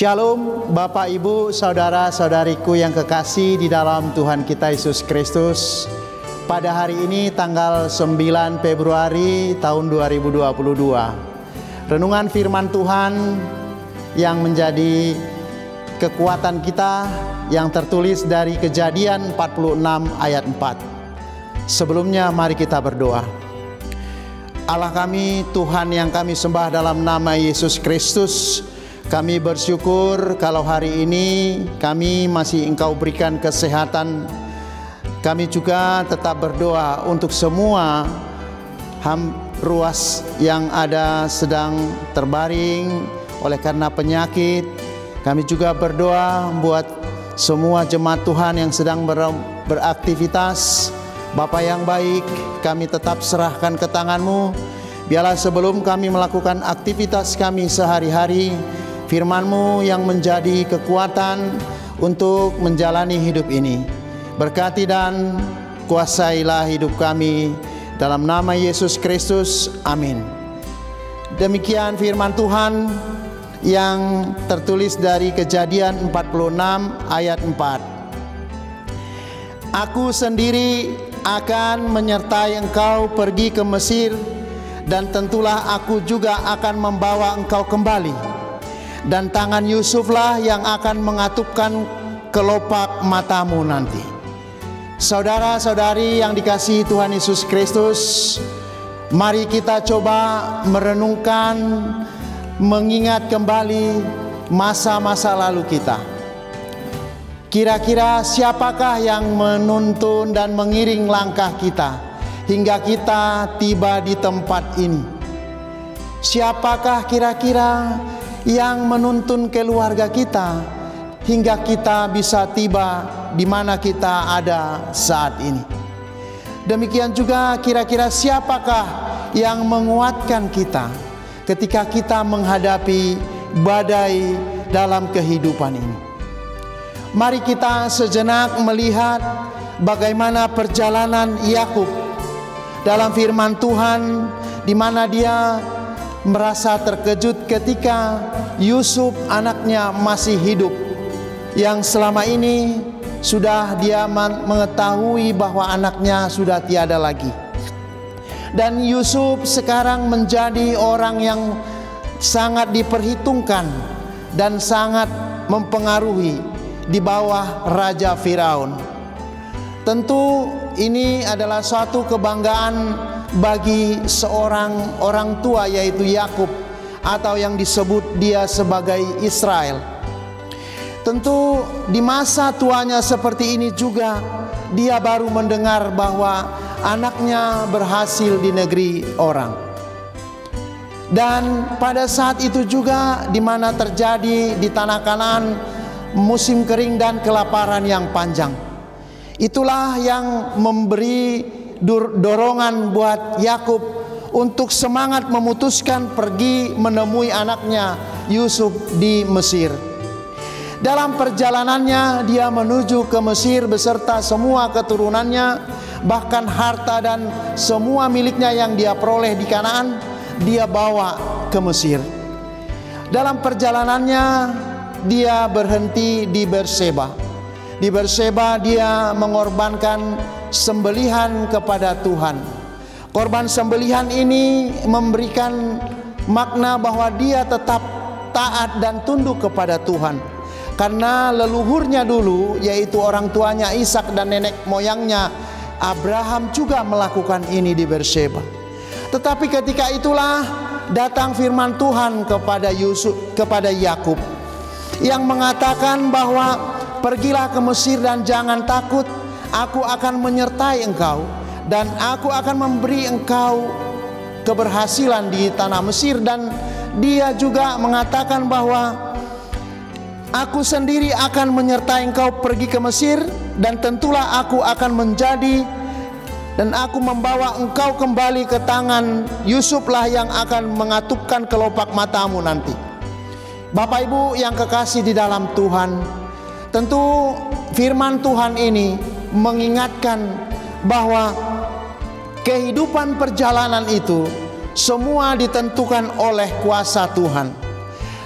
Shalom Bapak Ibu Saudara-saudariku yang kekasih di dalam Tuhan kita Yesus Kristus. Pada hari ini tanggal 9 Februari tahun 2022, renungan firman Tuhan yang menjadi kekuatan kita yang tertulis dari Kejadian 46 ayat 4. Sebelumnya mari kita berdoa. Allah kami, Tuhan yang kami sembah dalam nama Yesus Kristus, kami bersyukur kalau hari ini kami masih Engkau berikan kesehatan. Kami juga tetap berdoa untuk semua ruas yang ada sedang terbaring oleh karena penyakit. Kami juga berdoa buat semua jemaat Tuhan yang sedang beraktivitas. Bapa yang baik, kami tetap serahkan ke tangan-Mu. Biarlah sebelum kami melakukan aktivitas kami sehari-hari, firman-Mu yang menjadi kekuatan untuk menjalani hidup ini. Berkati dan kuasailah hidup kami dalam nama Yesus Kristus. Amin. Demikian firman Tuhan yang tertulis dari Kejadian 46 ayat 4. Aku sendiri akan menyertai engkau pergi ke Mesir, dan tentulah aku juga akan membawa engkau kembali. Dan tangan Yusuflah yang akan mengatupkan kelopak matamu nanti. Saudara-saudari yang dikasihi Tuhan Yesus Kristus, mari kita coba merenungkan, mengingat kembali masa-masa lalu kita. Kira-kira siapakah yang menuntun dan mengiring langkah kita hingga kita tiba di tempat ini? Siapakah kira-kira yang menuntun keluarga kita hingga kita bisa tiba di mana kita ada saat ini? Demikian juga kira-kira siapakah yang menguatkan kita ketika kita menghadapi badai dalam kehidupan ini? Mari kita sejenak melihat bagaimana perjalanan Yakub dalam firman Tuhan, di mana dia merasa terkejut ketika Yusuf anaknya masih hidup, yang selama ini sudah dia mengetahui bahwa anaknya sudah tiada lagi. Dan Yusuf sekarang menjadi orang yang sangat diperhitungkan dan sangat mempengaruhi di bawah Raja Firaun. Tentu ini adalah suatu kebanggaan bagi seorang orang tua, yaitu Yakub, atau yang disebut dia sebagai Israel. Tentu di masa tuanya seperti ini juga dia baru mendengar bahwa anaknya berhasil di negeri orang. Dan pada saat itu juga di mana terjadi di tanah Kanaan musim kering dan kelaparan yang panjang. Itulah yang memberi dorongan buat Yakub untuk semangat memutuskan pergi menemui anaknya Yusuf di Mesir. Dalam perjalanannya dia menuju ke Mesir beserta semua keturunannya, bahkan harta dan semua miliknya yang dia peroleh di Kanaan dia bawa ke Mesir. Dalam perjalanannya dia berhenti di Berseba. Di Berseba dia mengorbankan sembelihan kepada Tuhan. Korban sembelihan ini memberikan makna bahwa dia tetap taat dan tunduk kepada Tuhan. Karena leluhurnya dulu, yaitu orang tuanya Ishak dan nenek moyangnya Abraham juga melakukan ini di Berseba. Tetapi ketika itulah datang firman Tuhan kepada Yakub yang mengatakan bahwa pergilah ke Mesir dan jangan takut, aku akan menyertai engkau dan aku akan memberi engkau keberhasilan di tanah Mesir. Dan dia juga mengatakan bahwa aku sendiri akan menyertai engkau pergi ke Mesir, dan tentulah aku akan menjadi dan aku membawa engkau kembali ke tangan Yusuflah yang akan mengatupkan kelopak matamu nanti. Bapak Ibu yang kekasih di dalam Tuhan, tentu firman Tuhan ini mengingatkan bahwa kehidupan perjalanan itu semua ditentukan oleh kuasa Tuhan.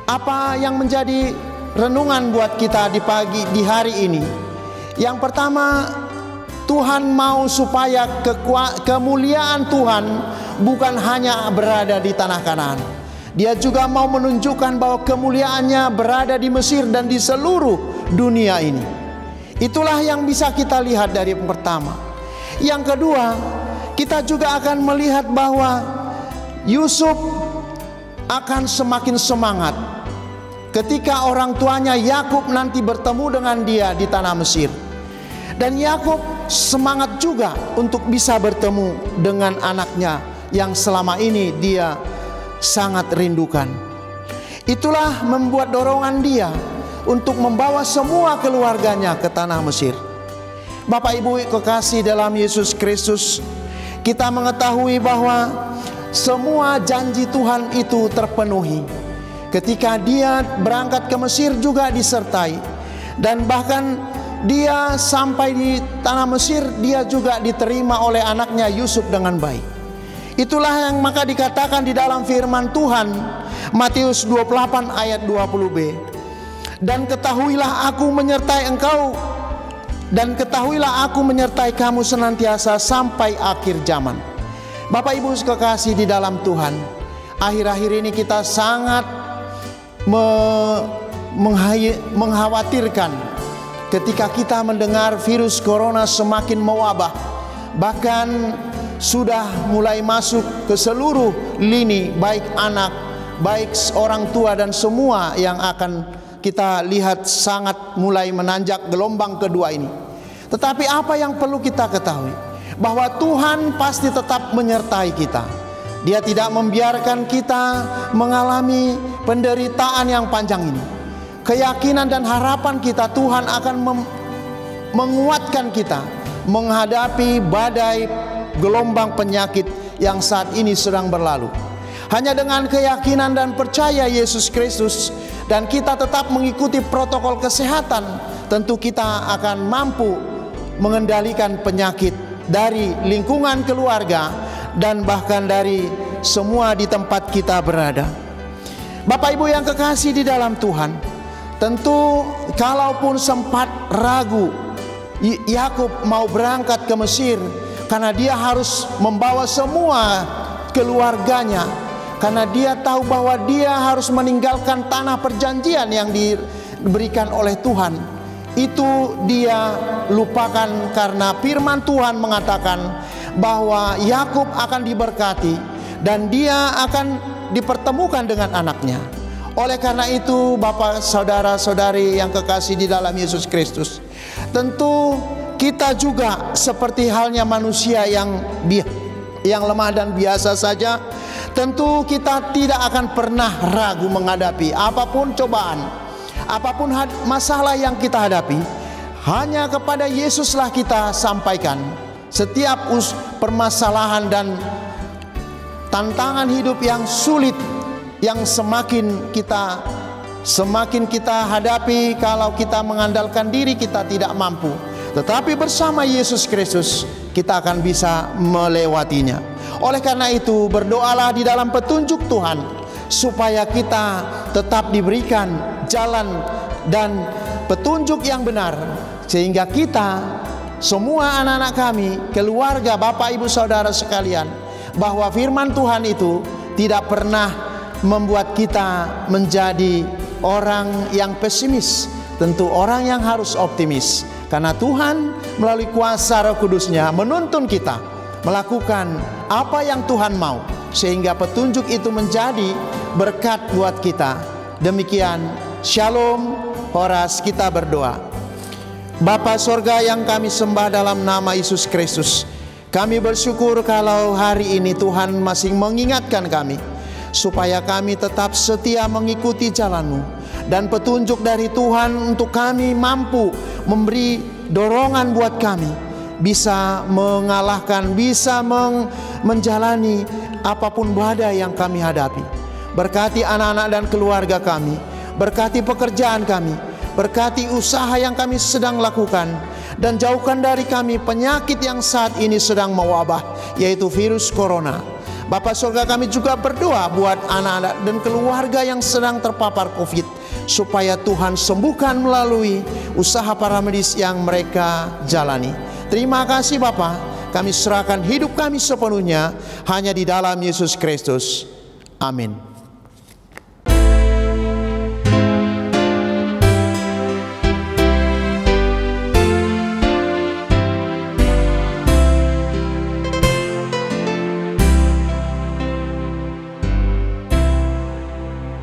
Apa yang menjadi renungan buat kita di hari ini. Yang pertama, Tuhan mau supaya kemuliaan Tuhan bukan hanya berada di tanah Kanaan. Dia juga mau menunjukkan bahwa kemuliaannya berada di Mesir dan di seluruh dunia ini. Itulah yang bisa kita lihat dari yang pertama. Yang kedua, kita juga akan melihat bahwa Yusuf akan semakin semangat ketika orang tuanya Yakub nanti bertemu dengan dia di tanah Mesir. Dan Yakub semangat juga untuk bisa bertemu dengan anaknya yang selama ini dia sangat rindukan. Itulah membuat dorongan dia untuk membawa semua keluarganya ke tanah Mesir. Bapak Ibu kekasih dalam Yesus Kristus, kita mengetahui bahwa semua janji Tuhan itu terpenuhi. Ketika dia berangkat ke Mesir juga disertai. Dan bahkan dia sampai di tanah Mesir, dia juga diterima oleh anaknya Yusuf dengan baik. Itulah yang maka dikatakan di dalam firman Tuhan Matius 28 ayat 20b. Dan ketahuilah aku menyertai engkau, dan ketahuilah aku menyertai kamu senantiasa sampai akhir zaman. Bapak Ibu kekasih di dalam Tuhan, akhir-akhir ini kita sangat mengkhawatirkan ketika kita mendengar virus corona semakin mewabah. Bahkan sudah mulai masuk ke seluruh lini, baik anak, baik orang tua, dan semua yang akan kita lihat sangat mulai menanjak gelombang kedua ini. Tetapi apa yang perlu kita ketahui, bahwa Tuhan pasti tetap menyertai kita. Dia tidak membiarkan kita mengalami penderitaan yang panjang ini. Keyakinan dan harapan kita, Tuhan akan menguatkan kita menghadapi badai gelombang penyakit yang saat ini sedang berlalu. Hanya dengan keyakinan dan percaya Yesus Kristus, dan kita tetap mengikuti protokol kesehatan, tentu kita akan mampu mengendalikan penyakit dari lingkungan keluarga dan bahkan dari semua di tempat kita berada. Bapak Ibu yang kekasih di dalam Tuhan, tentu kalaupun sempat ragu Yakub mau berangkat ke Mesir karena dia harus membawa semua keluarganya, karena dia tahu bahwa dia harus meninggalkan tanah perjanjian yang diberikan oleh Tuhan. Itu dia lupakan karena firman Tuhan mengatakan bahwa Yakub akan diberkati dan dia akan dipertemukan dengan anaknya. Oleh karena itu, Bapak, saudara-saudari yang kekasih di dalam Yesus Kristus, tentu kita juga seperti halnya manusia yang lemah dan biasa saja. Tentu kita tidak akan pernah ragu menghadapi apapun cobaan, apapun masalah yang kita hadapi. Hanya kepada Yesuslah kita sampaikan setiap permasalahan dan tantangan hidup yang sulit yang semakin kita hadapi. Kalau kita mengandalkan diri, kita tidak mampu. Tetapi bersama Yesus Kristus kita akan bisa melewatinya. Oleh karena itu, berdoalah di dalam petunjuk Tuhan supaya kita tetap diberikan jalan dan petunjuk yang benar, sehingga kita semua anak-anak kami, keluarga, Bapak Ibu Saudara sekalian, bahwa firman Tuhan itu tidak pernah membuat kita menjadi orang yang pesimis. Tentu orang yang harus optimis, karena Tuhan melalui kuasa Roh Kudus-Nya menuntun kita melakukan apa yang Tuhan mau, sehingga petunjuk itu menjadi berkat buat kita. Demikian, Shalom, Horas, kita berdoa. Bapa sorga yang kami sembah dalam nama Yesus Kristus, kami bersyukur kalau hari ini Tuhan masih mengingatkan kami supaya kami tetap setia mengikuti jalan-Mu, dan petunjuk dari Tuhan untuk kami mampu memberi dorongan buat kami bisa mengalahkan, bisa menjalani apapun badai yang kami hadapi. Berkati anak-anak dan keluarga kami, berkati pekerjaan kami, berkati usaha yang kami sedang lakukan, dan jauhkan dari kami penyakit yang saat ini sedang mewabah, yaitu virus corona. Bapa surga, kami juga berdoa buat anak-anak dan keluarga yang sedang terpapar COVID, supaya Tuhan sembuhkan melalui usaha para medis yang mereka jalani. Terima kasih Bapa, kami serahkan hidup kami sepenuhnya hanya di dalam Yesus Kristus. Amin.